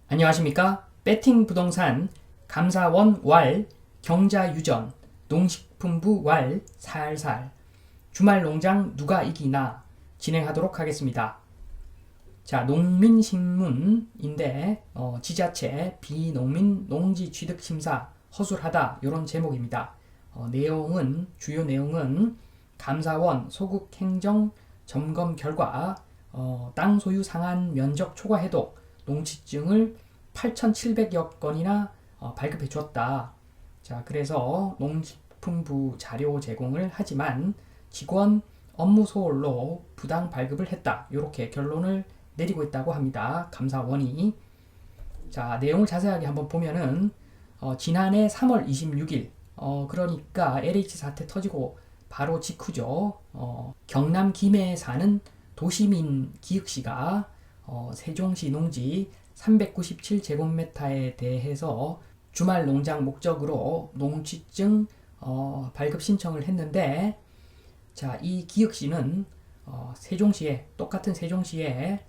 안녕하십니까? 배팅 부동산 감사원 왈, 경자유전, 농식품부 왈, 살살, 주말농장 누가 이기나 진행하도록 하겠습니다. 자, 농민신문인데 지자체 비농민 농지취득심사 허술하다 이런 제목입니다. 주요 내용은 감사원 소극행정 점검 결과 땅 소유 상한 면적 초과 해독 농지증을 8,700여 건이나 발급해 주었다. 자, 그래서 농식품부 자료 제공을 하지만 직원 업무 소홀로 부당 발급을 했다. 이렇게 결론을 내리고 있다고 합니다. 감사원이. 자, 내용을 자세하게 한번 보면은 지난해 3월 26일 그러니까 LH 사태 터지고 바로 직후죠. 경남 김해에 사는 도시민 기익 씨가 세종시 농지 397제곱미터에 대해서 주말 농장 목적으로 농지증 발급 신청을 했는데, 자, 이 기익 씨는 똑같은 세종시에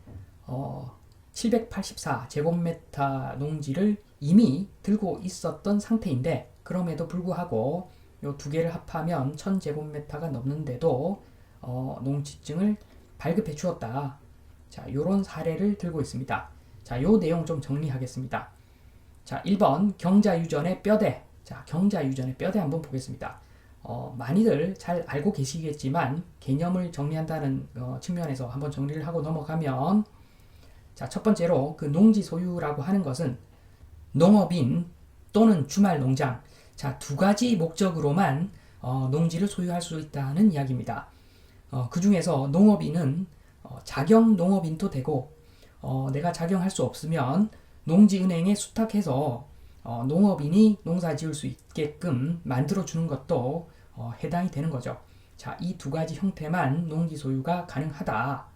784제곱미터 농지를 이미 들고 있었던 상태인데, 그럼에도 불구하고 요 두 개를 합하면 1000제곱미터가 넘는데도 농지증을 발급해 주었다. 자, 요런 사례를 들고 있습니다. 자, 요 내용 좀 정리하겠습니다. 자, 1번 경자유전의 뼈대. 자, 경자유전의 뼈대 한번 보겠습니다. 많이들 잘 알고 계시겠지만 개념을 정리한다는 측면에서 한번 정리를 하고 넘어가면, 자, 첫 번째로 그 농지 소유라고 하는 것은 농업인 또는 주말 농장, 자, 두 가지 목적으로만 농지를 소유할 수 있다는 이야기입니다. 그 중에서 농업인은 자경 농업인도 되고, 내가 자경할 수 없으면 농지은행에 수탁해서 농업인이 농사 지을 수 있게끔 만들어 주는 것도 해당이 되는 거죠. 자, 이 두 가지 형태만 농지 소유가 가능하다.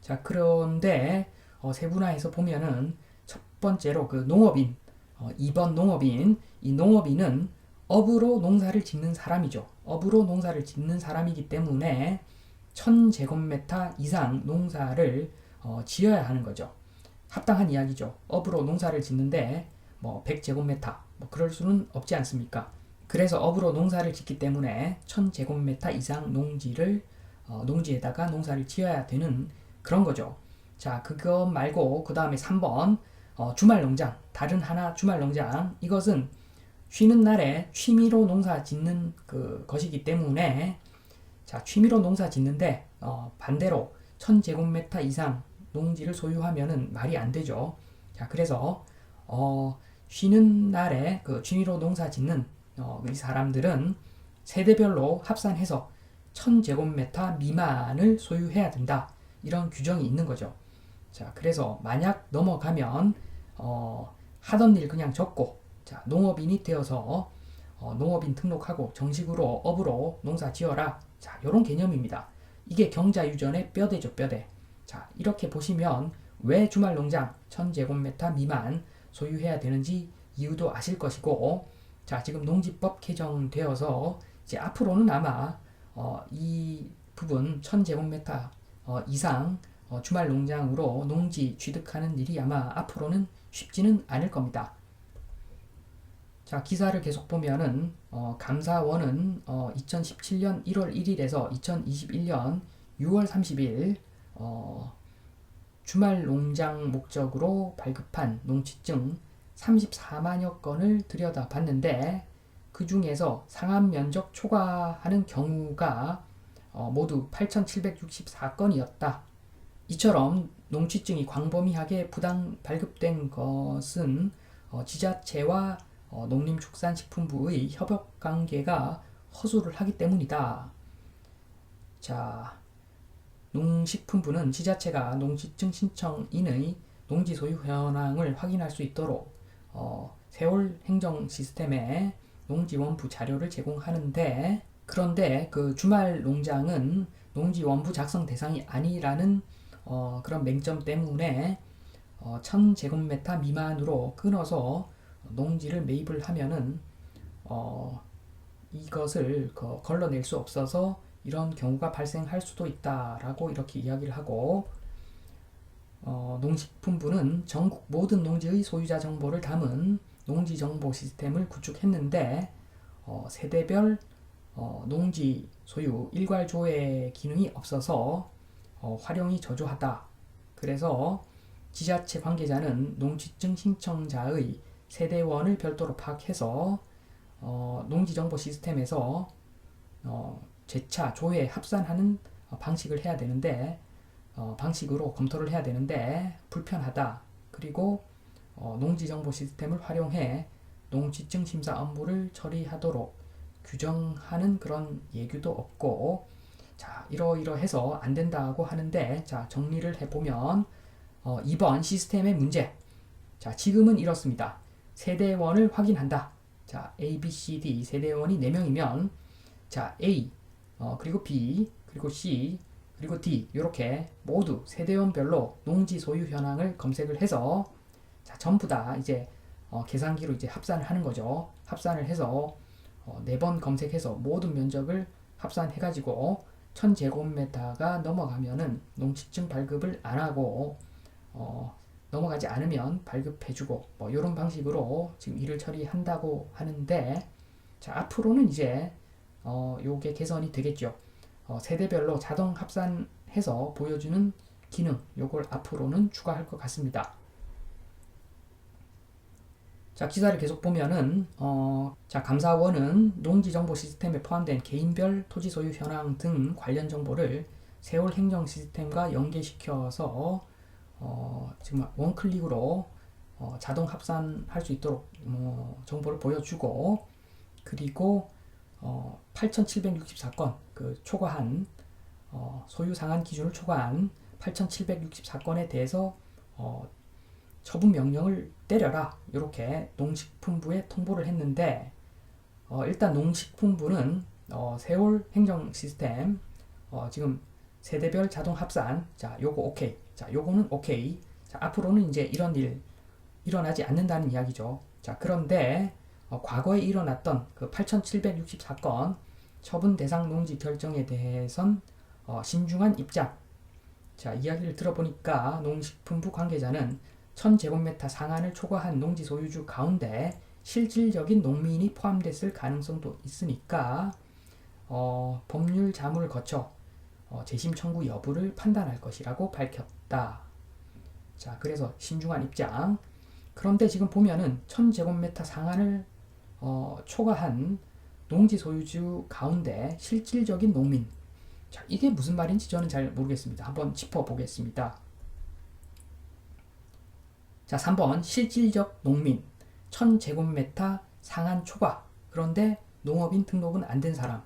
자, 그런데 세분화해서 보면은 첫 번째로 그 농업인, 2번 농업인, 이 농업인은 업으로 농사를 짓는 사람이죠. 업으로 농사를 짓는 사람이기 때문에 1000제곱미터 이상 농사를 지어야 하는 거죠. 합당한 이야기죠. 업으로 농사를 짓는데 뭐 100제곱미터 뭐 그럴 수는 없지 않습니까? 그래서 업으로 농사를 짓기 때문에 1000제곱미터 이상 농지에다가 농사를 지어야 되는 그런 거죠. 자, 그거 말고 그 다음에 3번 주말 농장, 다른 하나 주말 농장, 이것은 쉬는 날에 취미로 농사 짓는 그 것이기 때문에, 자, 취미로 농사 짓는데 반대로 1000제곱미터 이상 농지를 소유하면은 말이 안 되죠. 자, 그래서 쉬는 날에 그 취미로 농사 짓는 이 사람들은 세대별로 합산해서 1000제곱미터 미만을 소유해야 된다. 이런 규정이 있는 거죠. 자, 그래서 만약 넘어가면 하던 일 그냥 접고, 자, 농업인이 되어서 농업인 등록하고 정식으로 업으로 농사 지어라. 자, 요런 개념입니다. 이게 경자유전의 뼈대죠, 뼈대. 자, 이렇게 보시면 왜 주말 농장 1000제곱미터 미만 소유해야 되는지 이유도 아실 것이고, 자, 지금 농지법 개정되어서 이제 앞으로는 아마 이 부분 1000제곱미터 이상 주말 농장으로 농지 취득하는 일이 아마 앞으로는 쉽지는 않을 겁니다. 자, 기사를 계속 보면은 감사원은 2017년 1월 1일에서 2021년 6월 30일 주말 농장 목적으로 발급한 농지증 34만여 건을 들여다봤는데, 그 중에서 상한 면적 초과하는 경우가 모두 8,764건이었다. 이처럼 농지증이 광범위하게 부당 발급된 것은 지자체와 농림축산식품부의 협업관계가 허술을 하기 때문이다. 자, 농식품부는 지자체가 농지증 신청인의 농지 소유 현황을 확인할 수 있도록 세월 행정 시스템에 농지원부 자료를 제공하는데, 그런데 그 주말 농장은 농지원부 작성 대상이 아니라는 그런 맹점 때문에 1000제곱미터 미만으로 끊어서 농지를 매입을 하면은 이것을 걸러낼 수 없어서 이런 경우가 발생할 수도 있다라고 이렇게 이야기를 하고, 농식품부는 전국 모든 농지의 소유자 정보를 담은 농지 정보 시스템을 구축했는데 세대별 농지 소유 일괄 조회 기능이 없어서 활용이 저조하다. 그래서 지자체 관계자는 농지증 신청자의 세대원을 별도로 파악해서 농지정보 시스템에서 재차 조회 합산하는 방식을 해야 되는데 방식으로 검토를 해야 되는데 불편하다. 그리고 농지정보 시스템을 활용해 농지증 심사 업무를 처리하도록 규정하는 그런 예규도 없고, 자, 이러이러해서 안 된다고 하는데, 자, 정리를 해보면 2번 시스템의 문제. 자, 지금은 이렇습니다. 세대원을 확인한다. 자, A, B, C, D 세대원이 4명이면 자, A, 그리고 B, 그리고 C, 그리고 D 이렇게 모두 세대원별로 농지 소유 현황을 검색을 해서 자, 전부 다 이제 계산기로 이제 합산을 하는 거죠. 합산을 해서 4번 검색해서 모든 면적을 합산해가지고 1000제곱미터가 넘어가면은 농지증 발급을 안 하고 넘어가지 않으면 발급해주고 뭐 이런 방식으로 지금 일을 처리한다고 하는데, 자, 앞으로는 이제 요게 개선이 되겠죠. 세대별로 자동 합산해서 보여주는 기능 요걸 앞으로는 추가할 것 같습니다. 자, 기사를 계속 보면은 자, 감사원은 농지 정보 시스템에 포함된 개인별 토지 소유 현황 등 관련 정보를 세월 행정 시스템과 연계시켜서 지금 원클릭으로 자동 합산할 수 있도록 정보를 보여주고, 그리고 8,764건 그 초과한 소유 상한 기준을 초과한 8,764건에 대해서 처분 명령을 때려라 이렇게 농식품부에 통보를 했는데, 일단 농식품부는 세월 행정 시스템 지금 세대별 자동 합산, 자, 요거 오케이. 자, 요거는 오케이. 자, 앞으로는 이제 이런 일 일어나지 않는다는 이야기죠. 자, 그런데 과거에 일어났던 그 8,764건 처분 대상 농지 결정에 대해선 신중한 입장. 자, 이야기를 들어보니까 농식품부 관계자는 1000제곱미터 상한을 초과한 농지 소유주 가운데 실질적인 농민이 포함됐을 가능성도 있으니까 법률 자문을 거쳐 재심 청구 여부를 판단할 것이라고 밝혔다. 자, 그래서 신중한 입장. 그런데 지금 보면은 1000제곱미터 상한을 초과한 농지 소유주 가운데 실질적인 농민. 자, 이게 무슨 말인지 저는 잘 모르겠습니다. 한번 짚어보겠습니다. 자, 3번 실질적 농민 1000제곱미터 상한 초과. 그런데 농업인 등록은 안 된 사람.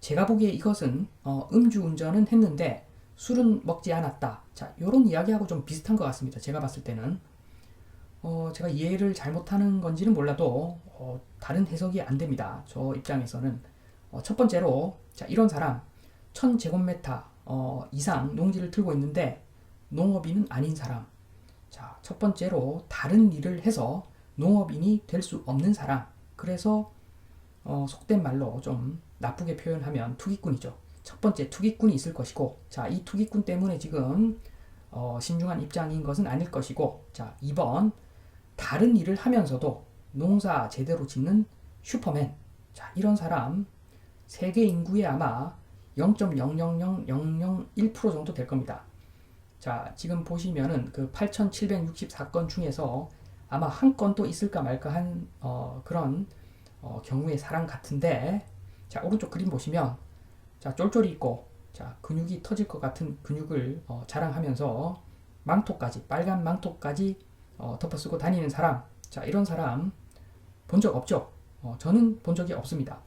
제가 보기에 이것은 음주운전은 했는데 술은 먹지 않았다. 자, 요런 이야기하고 좀 비슷한 것 같습니다. 제가 봤을 때는 제가 이해를 잘못하는 건지는 몰라도 다른 해석이 안 됩니다. 저 입장에서는 첫 번째로 자, 이런 사람 1000제곱미터 이상 농지를 들고 있는데 농업인은 아닌 사람. 자, 첫 번째로 다른 일을 해서 농업인이 될 수 없는 사람. 그래서 속된 말로 좀 나쁘게 표현하면 투기꾼이죠. 첫 번째 투기꾼이 있을 것이고, 자, 이 투기꾼 때문에 지금 신중한 입장인 것은 아닐 것이고, 자, 2번 다른 일을 하면서도 농사 제대로 짓는 슈퍼맨. 자, 이런 사람 세계 인구의 아마 0.000001% 정도 될 겁니다. 자, 지금 보시면은 그 8,764건 중에서 아마 한 건도 있을까 말까 한 그런 경우의 사람 같은데, 자, 오른쪽 그림 보시면 자, 쫄쫄이 있고 자, 근육이 터질 것 같은 근육을 자랑하면서 망토까지 빨간 망토까지 덮어쓰고 다니는 사람. 자, 이런 사람 본 적 없죠? 저는 본 적이 없습니다.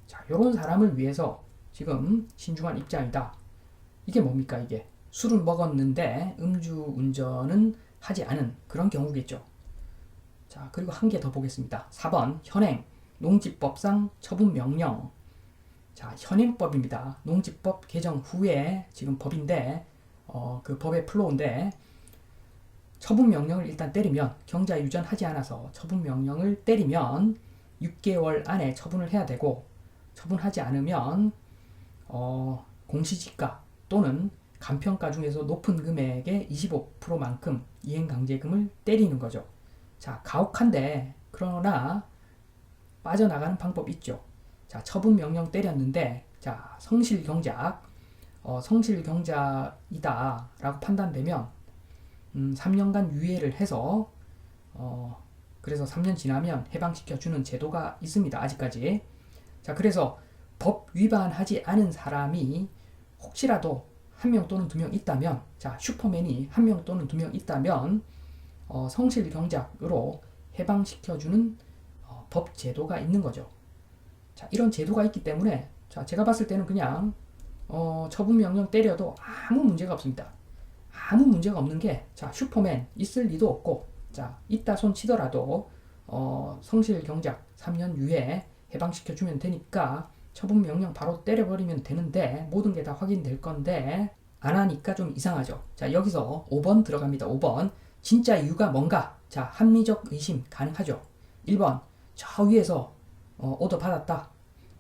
자, 이런 사람을 위해서 지금 신중한 입장이다. 이게 뭡니까? 이게 술은 먹었는데 음주운전은 하지 않은 그런 경우겠죠. 자, 그리고 한 개 더 보겠습니다. 4번 현행 농지법상 처분 명령. 자, 현행법입니다. 농지법 개정 후에 지금 법인데 그 법의 플로우인데, 처분 명령을 일단 때리면 경자 유전하지 않아서 처분 명령을 때리면 6개월 안에 처분을 해야 되고, 처분하지 않으면 공시지가 또는 간평가 중에서 높은 금액의 25%만큼 이행강제금을 때리는 거죠. 자, 가혹한데 그러나 빠져나가는 방법이 있죠. 자, 처분명령 때렸는데 자, 성실경작, 성실경작이다 라고 판단되면 3년간 유예를 해서 그래서 3년 지나면 해방시켜주는 제도가 있습니다. 아직까지. 자, 그래서 법 위반하지 않은 사람이 혹시라도 1명 또는 2명 있다면, 자, 슈퍼맨이 1명 또는 2명 있다면 성실경작으로 해방시켜주는 법 제도가 있는 거죠. 자, 이런 제도가 있기 때문에 자, 제가 봤을 때는 그냥 처분명령 때려도 아무 문제가 없습니다. 아무 문제가 없는 게, 자, 슈퍼맨 있을 리도 없고, 자, 있다 손 치더라도 성실경작 3년 유예 해방시켜주면 되니까 처분명령 바로 때려버리면 되는데 모든 게 다 확인될 건데 안 하니까 좀 이상하죠. 자, 여기서 5번 들어갑니다. 5번. 진짜 이유가 뭔가? 자, 합리적 의심 가능하죠. 1번. 저 위에서 오더 받았다.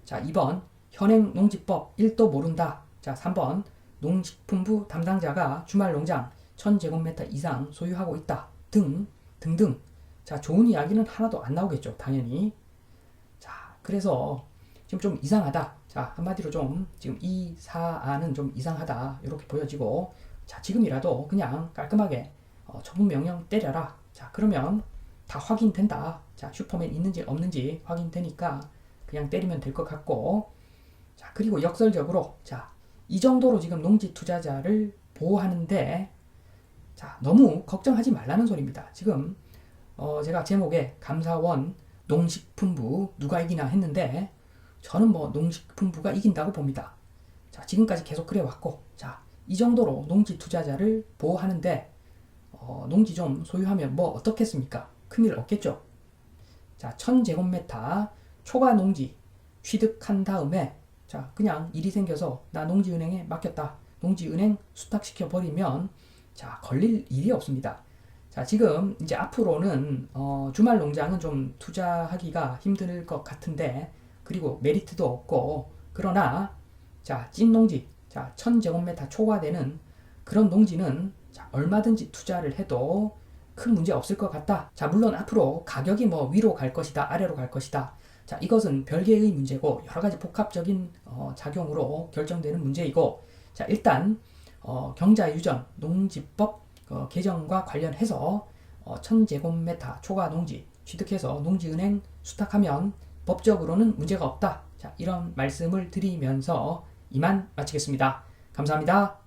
자, 2번. 현행 농지법 1도 모른다. 자, 3번. 농식품부 담당자가 주말 농장 1000제곱미터 이상 소유하고 있다. 등등. 자, 좋은 이야기는 하나도 안 나오겠죠. 당연히. 자, 그래서 지금 좀 이상하다. 자, 한마디로 좀 지금 이 사안은 좀 이상하다. 이렇게 보여지고, 자, 지금이라도 그냥 깔끔하게 처분명령 때려라. 자, 그러면 다 확인된다. 자, 슈퍼맨 있는지 없는지 확인되니까 그냥 때리면 될 것 같고, 자, 그리고 역설적으로, 자, 이 정도로 지금 농지 투자자를 보호하는데, 자, 너무 걱정하지 말라는 소리입니다. 지금 제가 제목에 감사원 농식품부 누가 이기나 했는데 저는 뭐 농식품부가 이긴다고 봅니다. 자, 지금까지 계속 그래왔고, 자, 이 정도로 농지 투자자를 보호하는데 농지 좀 소유하면 뭐 어떻겠습니까? 큰일 없겠죠. 자, 1000제곱미터 초과 농지 취득한 다음에 자, 그냥 일이 생겨서 나 농지은행에 맡겼다. 농지은행 수탁시켜 버리면 자, 걸릴 일이 없습니다. 자, 지금 이제 앞으로는 주말 농장은 좀 투자하기가 힘들 것 같은데, 그리고 메리트도 없고, 그러나 자, 찐 농지, 자, 1000제곱미터 초과되는 그런 농지는 자, 얼마든지 투자를 해도 큰 문제 없을 것 같다. 자, 물론 앞으로 가격이 뭐 위로 갈 것이다, 아래로 갈 것이다. 자, 이것은 별개의 문제고 여러 가지 복합적인 작용으로 결정되는 문제이고, 자, 일단 경자유전 농지법 개정과 관련해서 1000제곱미터 초과 농지 취득해서 농지은행 수탁하면 법적으로는 문제가 없다. 자, 이런 말씀을 드리면서 이만 마치겠습니다. 감사합니다.